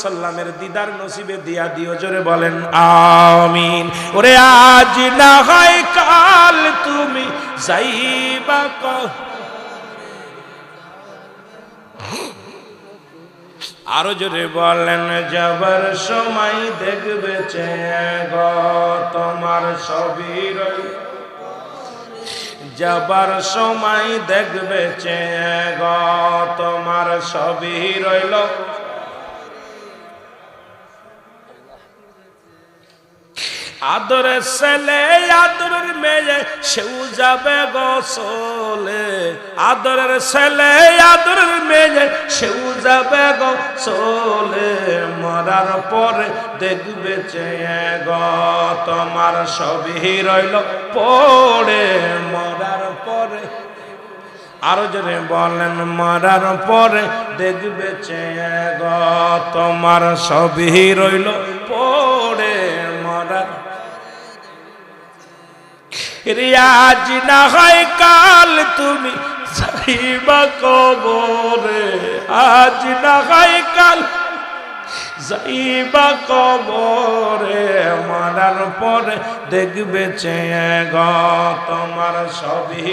সাল্লামের দিদার নসিবে দিয়া দিও, জোরে বলেন আমিন। ওরে আজ না হয় কাল তুমি যাইবা আরো জোরে বলেন যাবার সময় দেখবে চেয়ে গো তোমার সবই রইল, যাবার সময় দেখবে চেয়ে গো তোমার সবই রইল। আদরের ছেলে আদরের মেয়ে সেও যাবে গোসলে, আদরের ছেলে আদরের মেয়ে সেও যাবে গোসলে, মরার পরে দেখবে চেয়ে গো তোমার সবই রইল পড়ে, মরার পরে আরো জোরে বলেন মরার পরে দেখবে চেয়ে গো তোমার সবই রইল পড়ে, মরার আজ না হয় কাল তুমি যাইবা কবরে, আজ না হয় কাল যাইবা কবরে, মরার পরে দেখবে চেয়ে গো তোমার সবই